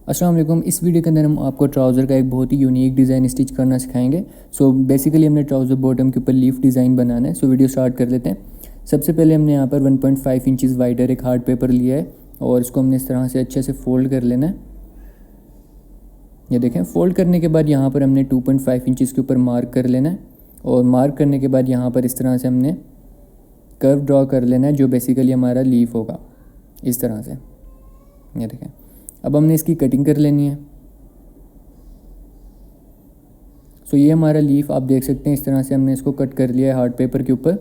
अस्सलाम वालेकुम। इस वीडियो के अंदर हम आपको ट्राउज़र का एक बहुत ही यूनिक डिज़ाइन स्टिच करना सिखाएंगे। सो बेसिकली हमने ट्राउज़र बॉटम के ऊपर लीफ डिज़ाइन बनाना है। सो वीडियो स्टार्ट कर लेते हैं। सबसे पहले हमने यहाँ पर 1.5 इंचज़ वाइडर एक हार्ड पेपर लिया है और इसको हमने इस तरह से अच्छे से फोल्ड कर लेना है। ये देखें, फोल्ड करने के बाद यहाँ पर हमने 2.5 इंचज़ के ऊपर मार्क कर लेना है और मार्क करने के बाद यहाँ पर इस तरह से हमने कर्व ड्रॉ कर लेना है जो बेसिकली हमारा लीफ होगा, इस तरह से। ये देखें, अब हमने इसकी कटिंग कर लेनी है। सो ये हमारा लीफ आप देख सकते हैं, इस तरह से हमने इसको कट कर लिया है हार्ड पेपर के ऊपर।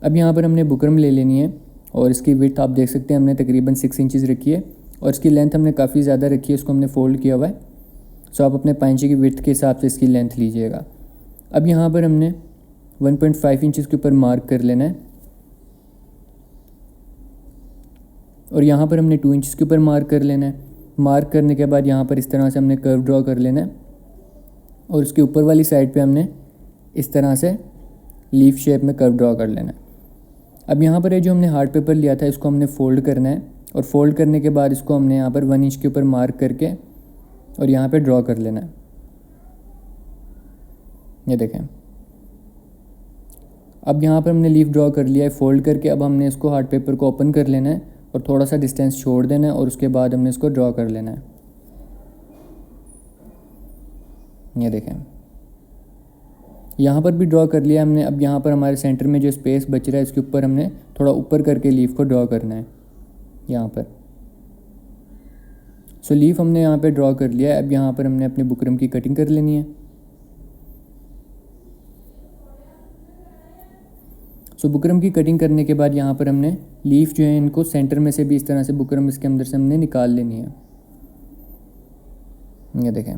अब यहाँ पर हमने बुकरम ले लेनी है और इसकी विड्थ आप देख सकते हैं हमने तकरीबन 6 इंचज़ रखी है और इसकी लेंथ हमने काफ़ी ज़्यादा रखी है, इसको हमने फोल्ड किया हुआ है। सो आप अपने पाइंचे की विड्थ के हिसाब से इसकी लेंथ लीजिएगा। अब यहाँ पर हमने 1.5 इंचज़ के ऊपर मार्क कर लेना है और यहाँ पर हमने 2 इंचज़ के ऊपर मार्क कर लेना है। मार्क करने के बाद यहाँ पर इस तरह से हमने कर्व ड्रॉ कर लेना है और उसके ऊपर वाली साइड पे हमने इस तरह से लीफ शेप में कर्व ड्रॉ कर लेना है। अब यहाँ पर ये जो हमने हार्ड पेपर लिया था इसको हमने फ़ोल्ड करना है और फोल्ड करने के बाद इसको हमने यहाँ पर 1 इंच के ऊपर मार्क करके और यहाँ पे ड्रॉ कर लेना है। ये देखें, अब यहाँ पर हमने लीफ ड्रॉ कर लिया है फोल्ड करके। अब हमने इसको हार्ड पेपर को ओपन कर लेना है और थोड़ा सा डिस्टेंस छोड़ देना है और उसके बाद हमने इसको ड्रॉ कर लेना है। ये देखें, यहाँ पर भी ड्रॉ कर लिया हमने। अब यहाँ पर हमारे सेंटर में जो स्पेस बच रहा है इसके ऊपर हमने थोड़ा ऊपर करके लीफ को ड्रॉ करना है यहाँ पर। सो लीफ हमने यहाँ पे ड्रॉ कर लिया है। अब यहाँ पर हमने अपने बुकरम की कटिंग कर लेनी है। सो बुकरम की कटिंग करने के बाद यहाँ पर हमने लीफ जो है इनको सेंटर में से भी इस तरह से बुकरम इसके अंदर से हमने निकाल लेनी है। ये देखें,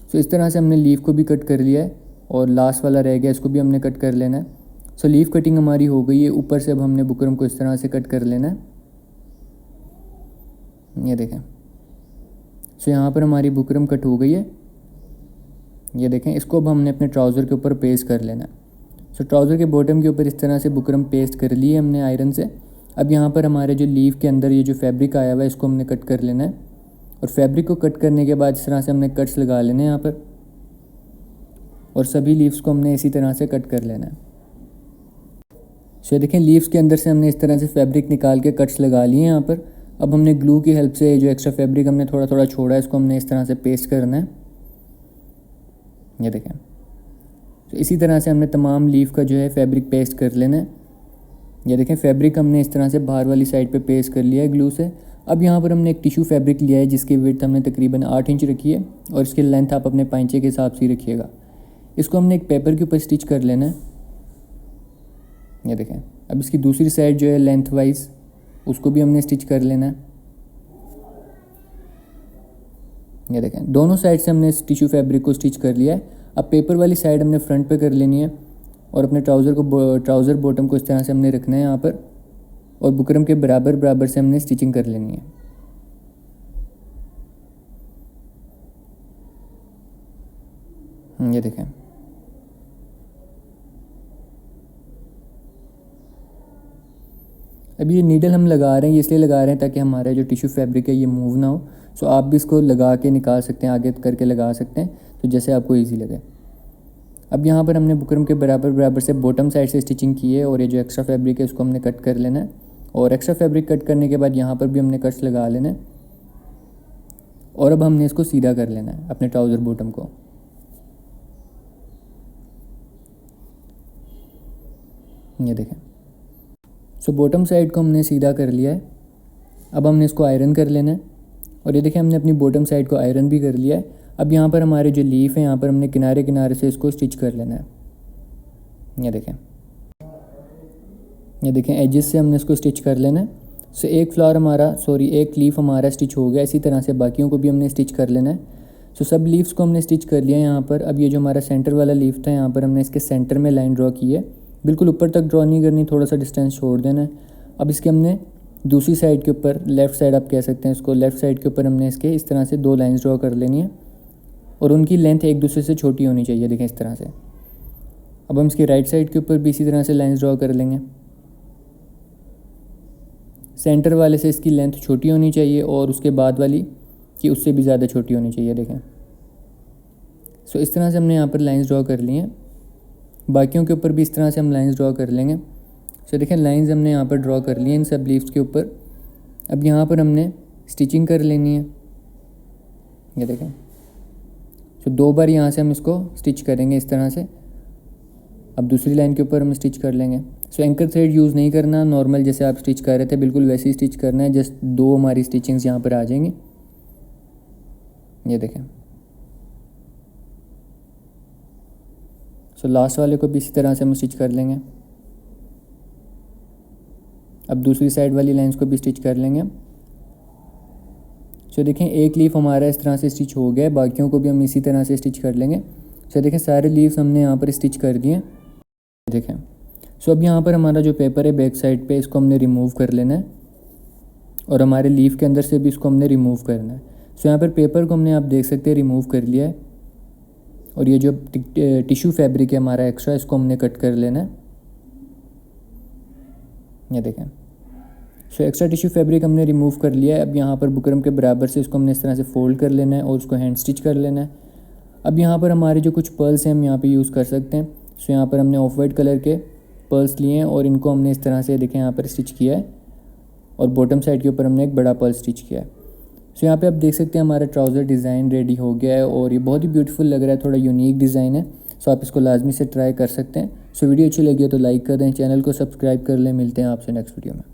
सो इस तरह से हमने लीफ को भी कट कर लिया है और लास्ट वाला रह गया, इसको भी हमने कट कर लेना है। सो लीफ कटिंग हमारी हो गई है। ऊपर से अब हमने बुकरम को इस तरह से कट कर लेना है। ये देखें, सो यहाँ पर हमारी बुकरम कट हो गई है। ये देखें, इसको अब हमने अपने ट्राउज़र के ऊपर पेस्ट कर लेना है। सो ट्राउज़र के बॉटम के ऊपर इस तरह से बुकरम पेस्ट कर ली है हमने आयरन से। अब यहाँ पर हमारे जो लीफ के अंदर ये जो फैब्रिक आया हुआ है इसको हमने कट कर लेना है और फैब्रिक को कट करने के बाद इस तरह से हमने कट्स लगा लेने हैं यहाँ पर और सभी लीव्स को हमने इसी तरह से कट कर लेना है। सो देखें, लीव्स के अंदर से हमने इस तरह से फैब्रिक निकाल के कट्स लगा लिए हैं यहाँ पर। अब हमने ग्लू की हेल्प से जो एक्स्ट्रा फैब्रिक हमने थोड़ा थोड़ा छोड़ा है इसको हमने इस तरह से पेस्ट करना है। ये देखें, तो इसी तरह से हमने तमाम लीफ का जो है फैब्रिक पेस्ट कर लेना है। ये देखें, फैब्रिक हमने इस तरह से बाहर वाली साइड पे पेस्ट कर लिया है ग्लू से। अब यहाँ पर हमने एक टिश्यू फैब्रिक लिया है जिसकी विड्थ हमने तकरीबन 8 इंच रखी है और इसकी लेंथ आप अपने पाइंचे के हिसाब से रखिएगा। इसको हमने एक पेपर के ऊपर स्टिच कर लेना है। ये देखें, अब इसकी दूसरी साइड जो है लेंथ वाइज उसको भी हमने स्टिच कर लेना है। ये देखें, दोनों साइड से हमने इस टिश्यू फैब्रिक को स्टिच कर लिया है। अब पेपर वाली साइड हमने फ्रंट पे कर लेनी है और अपने ट्राउज़र बॉटम को इस तरह से हमने रखना है यहाँ पर और बुकरम के बराबर बराबर से हमने स्टिचिंग कर लेनी है। ये देखें, अब ये नीडल हम लगा रहे हैं, ये इसलिए लगा रहे हैं ताकि हमारा जो टिश्यू फैब्रिक है ये मूव ना हो। सो आप भी इसको लगा के निकाल सकते हैं, आगे करके लगा सकते हैं, तो जैसे आपको इजी लगे। अब यहाँ पर हमने बुकरम के बराबर बराबर से बॉटम साइड से स्टिचिंग की है और ये जो एक्स्ट्रा फैब्रिक है उसको हमने कट कर लेना है और एक्स्ट्रा फैब्रिक कट करने के बाद यहाँ पर भी हमने कट्स लगा लेना है और अब हमने इसको सीधा कर लेना है अपने ट्राउज़र बॉटम को। ये देखें, सो बॉटम साइड को हमने सीधा कर लिया है। अब हमने इसको आयरन कर लेना है और ये देखें, हमने अपनी बॉटम साइड को आयरन भी कर लिया है। अब यहाँ पर हमारे जो लीफ है यहाँ पर हमने किनारे किनारे से इसको स्टिच कर लेना है। ये देखें, एजेस से हमने इसको स्टिच कर लेना है। सो एक लीफ हमारा स्टिच हो गया। इसी तरह से बाकियों को भी हमने स्टिच कर लेना है। सो सब लीव्स को हमने स्टिच कर लिया है यहाँ पर। अब ये जो हमारा सेंटर वाला लीफ था यहाँ पर हमने इसके सेंटर में लाइन ड्रॉ की है। बिल्कुल ऊपर तक ड्रॉ नहीं करनी, थोड़ा सा डिस्टेंस छोड़ देना है। अब इसके हमने दूसरी साइड के ऊपर, लेफ़्ट साइड आप कह सकते हैं इसको, लेफ़्ट साइड के ऊपर हमने इसके इस तरह से 2 लाइंस ड्रॉ कर लेनी है और उनकी लेंथ एक दूसरे से छोटी होनी चाहिए। देखें, इस तरह से। अब हम इसकी राइट साइड के ऊपर भी इसी तरह से लाइंस ड्रॉ कर लेंगे। सेंटर वाले से इसकी लेंथ छोटी होनी चाहिए और उसके बाद वाली कि उससे भी ज़्यादा छोटी होनी चाहिए, देखें। सो इस तरह से हमने यहाँ पर लाइंस ड्रॉ कर ली हैं। बाकियों के ऊपर भी इस तरह से हम लाइंस ड्रॉ कर लेंगे। सो देखें लाइंस हमने यहाँ पर ड्रॉ कर ली हैं इन सब लीव्स के ऊपर। अब यहाँ पर हमने स्टिचिंग कर लेनी है, ये देखें। सो 2 बार यहाँ से हम इसको स्टिच करेंगे इस तरह से। अब दूसरी लाइन के ऊपर हम स्टिच कर लेंगे। सो एंकर थ्रेड यूज़ नहीं करना, नॉर्मल जैसे आप स्टिच कर रहे थे बिल्कुल वैसे ही स्टिच करना है। जस्ट 2 हमारी स्टिचिंग्स यहाँ पर आ जाएंगी, ये देखें। सो लास्ट वाले को भी इसी तरह से हम स्टिच कर लेंगे। अब दूसरी साइड वाली लाइंस को भी स्टिच कर लेंगे। सो देखें एक लीफ हमारा इस तरह से स्टिच हो गया है, बाकियों को भी हम इसी तरह से स्टिच कर लेंगे। सो देखें सारे लीव्स हमने यहाँ पर स्टिच कर दिए, देखें। सो अब यहाँ पर हमारा जो पेपर है बैक साइड पे, इसको हमने रिमूव कर लेना है और हमारे लीफ के अंदर से भी इसको हमने रिमूव करना है। सो यहाँ पर पेपर को हमने आप देख सकते हैं रिमूव कर लिया है और ये जो टिश्यू फैब्रिक है हमारा एक्स्ट्रा, इसको हमने कट कर लेना है, ये देखें। सो एक्स्ट्रा टिश्यू फैब्रिक हमने रिमूव कर लिया है। अब यहाँ पर बुकरम के बराबर से इसको हमने इस तरह से फोल्ड कर लेना है और उसको हैंड स्टिच कर लेना है। अब यहाँ पर हमारे जो कुछ पर्ल्स हैं हम यहाँ पे यूज़ कर सकते हैं। सो यहाँ पर हमने ऑफ वाइट कलर के पर्ल्स लिए हैं और इनको हमने इस तरह से देखें यहाँ पर स्टिच किया है और बॉटम साइड के ऊपर हमने एक बड़ा पर्ल स्टिच किया है। सो यहाँ पे आप देख सकते हैं हमारा ट्राउज़र डिज़ाइन रेडी हो गया है और ये बहुत ही ब्यूटीफुल लग रहा है, थोड़ा यूनिक डिज़ाइन है। सो आप इसको लाजमी से ट्राई कर सकते हैं। सो वीडियो अच्छी लगी हो तो लाइक कर दें, चैनल को सब्सक्राइब कर लें। मिलते हैं आपसे नेक्स्ट वीडियो में।